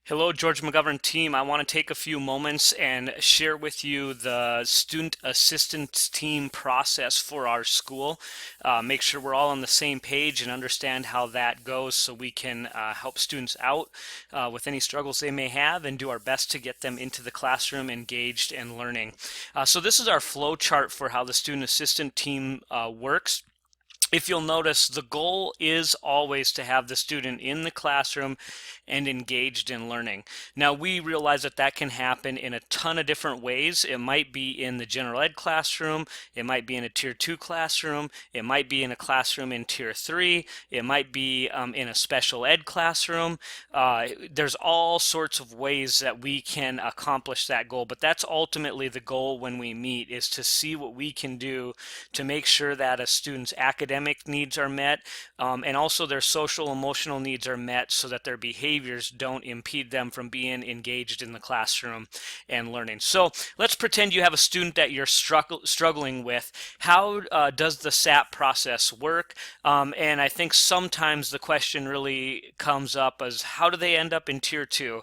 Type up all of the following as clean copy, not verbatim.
Hello, George McGovern team. I want to take a few moments and share with you the student assistance team process for our school. Make sure we're all on the same page and understand how that goes so we can help students out with any struggles they may have and do our best to get them into the classroom engaged and learning. So this is our flow chart for how the student assistant team works. If you'll notice, the goal is always to have the student in the classroom and engaged in learning. Now, we realize that that can happen in a ton of different ways. It might be in the general ed classroom, it might be in a tier 2 classroom, it might be in a classroom in tier 3, it might be in a special ed classroom. There's all sorts of ways that we can accomplish that goal, but that's ultimately the goal when we meet, is to see what we can do to make sure that a student's academic needs are met, and also their social emotional needs are met so that their behaviors don't impede them from being engaged in the classroom and learning. So let's pretend you have a student that you're struggling with. How does the SAP process work? And I think sometimes the question really comes up as how do they end up in tier 2?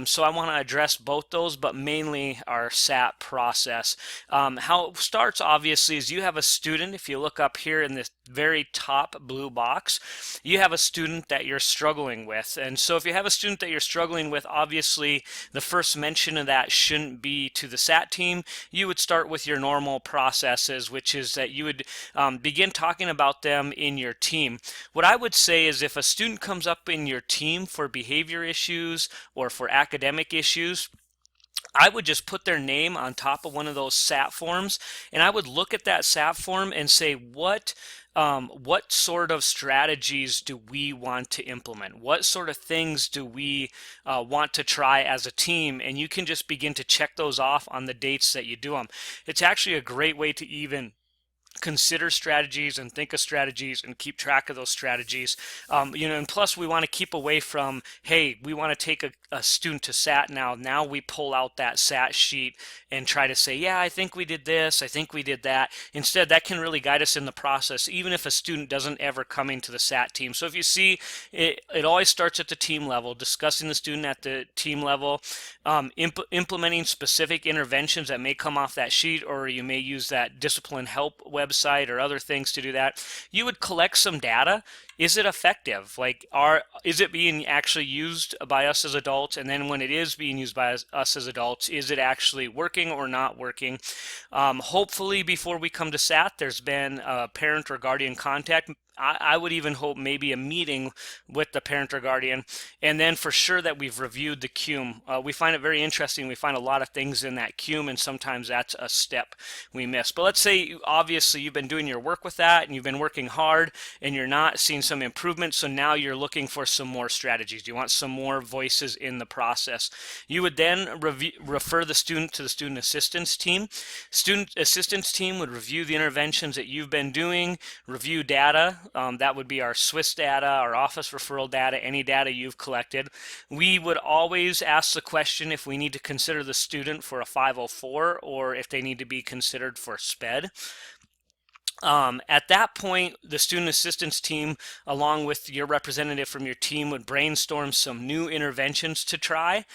So I want to address both those, but mainly our SAP process. How it starts obviously is you have a student. If you look up here in this very top blue box, you have a student that you're struggling with. And so if you have a student that you're struggling with, obviously the first mention of that shouldn't be to the SAT team. You would start with your normal processes, which is that you would begin talking about them in your team. What I would say is if a student comes up in your team for behavior issues or for academic issues, I would just put their name on top of one of those SAT forms, and I would look at that SAT form and say, what sort of strategies do we want to implement? What sort of things do we want to try as a team? And you can just begin to check those off on the dates that you do them. It's actually a great way to even consider strategies and think of strategies and keep track of those strategies. And plus we want to keep away from, hey, we want to take a student to SAT now we pull out that SAT sheet and try to say, yeah, I think we did this, I think we did that. Instead, that can really guide us in the process, even if a student doesn't ever come into the SAT team. So if you see, it always starts at the team level, discussing the student at the team level, implementing specific interventions that may come off that sheet, or you may use that discipline help website or other things to do that. You would collect some data. Is it effective? Is it being actually used by us as adults? And then when it is being used by us as adults, is it actually working or not working? Hopefully before we come to SAT, there's been a parent or guardian contact. I would even hope maybe a meeting with the parent or guardian, and then for sure that we've reviewed the CUME. We find it very interesting. We find a lot of things in that CUME, and sometimes that's a step we miss. But let's say obviously you've been doing your work with that, and you've been working hard, and you're not seeing some improvement, so now you're looking for some more strategies. You want some more voices in the process. You would then refer the student to the student assistance team. Student assistance team would review the interventions that you've been doing, review data. That would be our Swiss data, our office referral data, any data you've collected. We would always ask the question if we need to consider the student for a 504 or if they need to be considered for SPED. At that point, the student assistance team, along with your representative from your team, would brainstorm some new interventions to try.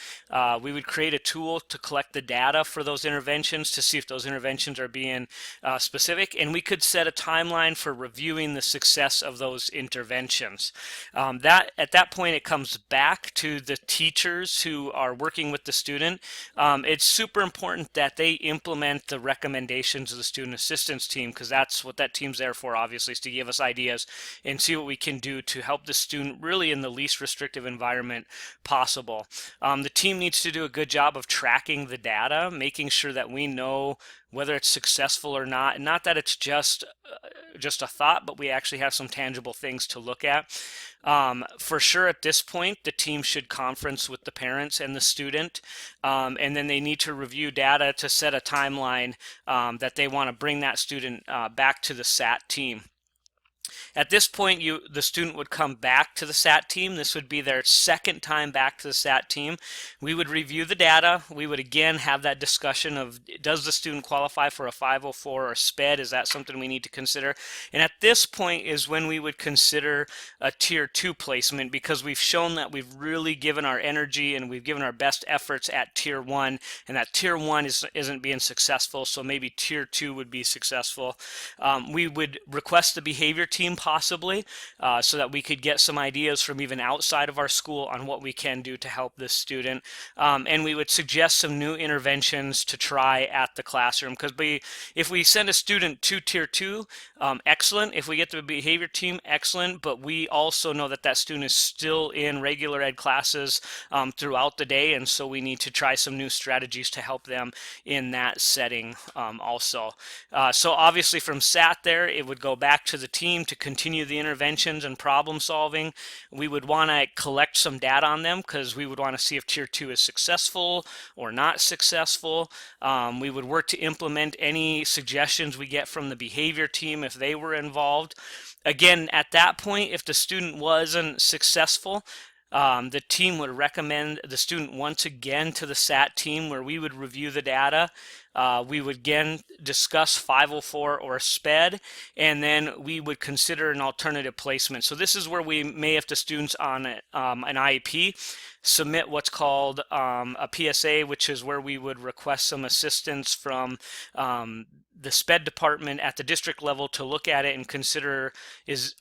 We would create a tool to collect the data for those interventions to see if those interventions are being specific, and we could set a timeline for reviewing the success of those interventions. At that point, it comes back to the teachers who are working with the student. It's super important that they implement the recommendations of the student assistance team, because that's what that team's there for, obviously, is to give us ideas and see what we can do to help the student really in the least restrictive environment possible. The team needs to do a good job of tracking the data, making sure that we know whether it's successful or not. And not that it's just a thought, but we actually have some tangible things to look at. For sure, at this point, the team should conference with the parents and the student, and then they need to review data to set a timeline that they want to bring that student back to the SAT team. At this point, the student would come back to the SAT team. This would be their second time back to the SAT team. We would review the data. We would again have that discussion of, does the student qualify for a 504 or SPED? Is that something we need to consider? And at this point is when we would consider a tier 2 placement, because we've shown that we've really given our energy and we've given our best efforts at tier 1, and that tier 1 isn't being successful, so maybe tier 2 would be successful. We would request the behavior team possibly, so that we could get some ideas from even outside of our school on what we can do to help this student. And we would suggest some new interventions to try at the classroom, because if we send a student to tier 2, excellent. If we get to the behavior team, excellent. But we also know that that student is still in regular ed classes throughout the day, and so we need to try some new strategies to help them in that setting also. So obviously from SAT there, it would go back to the team to continue the interventions and problem solving. We would want to collect some data on them, because we would want to see if tier 2 is successful or not successful. We would work to implement any suggestions we get from the behavior team if they were involved. Again, at that point, if the student wasn't successful, the team would recommend the student once again to the SAT team, where we would review the data. We would again discuss 504 or SPED, and then we would consider an alternative placement. So this is where we may, if the student's on an IEP, submit what's called a PSA, which is where we would request some assistance from the SPED department at the district level to look at it and consider,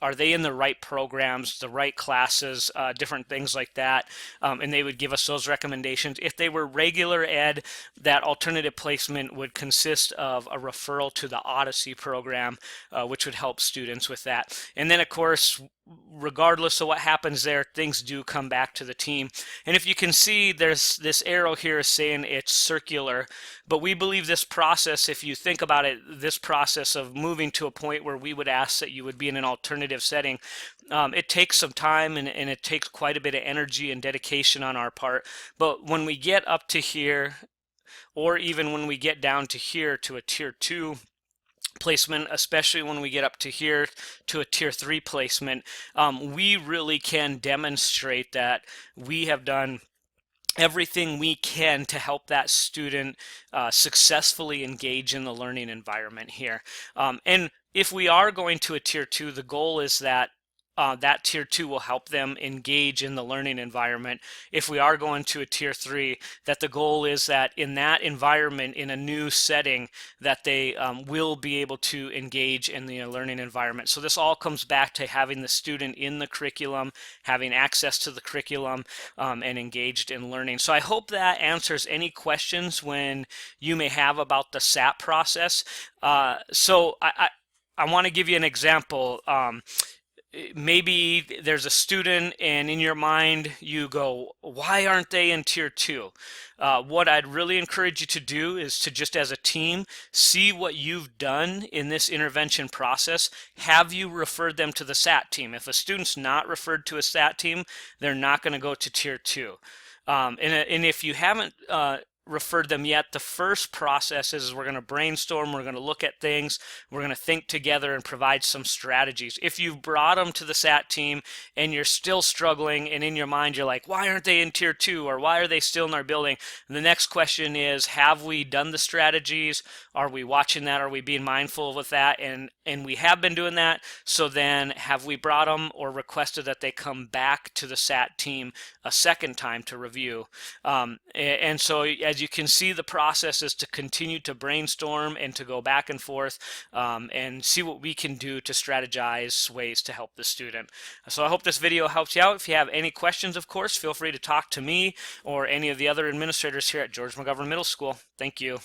are they in the right programs, the right classes, different things like that, and they would give us those recommendations. If they were regular ed, that alternative placement would consist of a referral to the Odyssey program, which would help students with that. And then of course, regardless of what happens there, things do come back to the team. And if you can see, there's this arrow here saying it's circular, but we believe this process, if you think about it, this process of moving to a point where we would ask that you would be in an alternative setting, it takes some time, and it takes quite a bit of energy and dedication on our part. But when we get up to here, or even when we get down to here to a tier 2 placement, especially when we get up to here to a tier 3 placement, we really can demonstrate that we have done everything we can to help that student successfully engage in the learning environment here. And if we are going to a tier 2, the goal is that that tier 2 will help them engage in the learning environment. If we are going to a tier 3, that the goal is that in that environment, in a new setting, that they will be able to engage in the learning environment. So this all comes back to having the student in the curriculum, having access to the curriculum, and engaged in learning. So I hope that answers any questions when you may have about the SAT process. So I want to give you an example. Maybe there's a student and in your mind you go, why aren't they in tier 2? What I'd really encourage you to do is to, just as a team, see what you've done in this intervention process. Have you referred them to the SAT team? If a student's not referred to a SAT team, they're not going to go to tier 2. And if you haven't referred them yet, the first process is we're going to brainstorm, we're going to look at things, we're going to think together and provide some strategies. If you've brought them to the SAT team and you're still struggling, and in your mind you're like, why aren't they in tier 2, or why are they still in our building? The next question is, have we done the strategies? Are we watching that? Are we being mindful with that? And we have been doing that. So then, have we brought them or requested that they come back to the SAT team a second time to review? And so as you can see, the process is to continue to brainstorm and to go back and forth and see what we can do to strategize ways to help the student. So I hope this video helps you out. If you have any questions, of course, feel free to talk to me or any of the other administrators here at George McGovern Middle School. Thank you.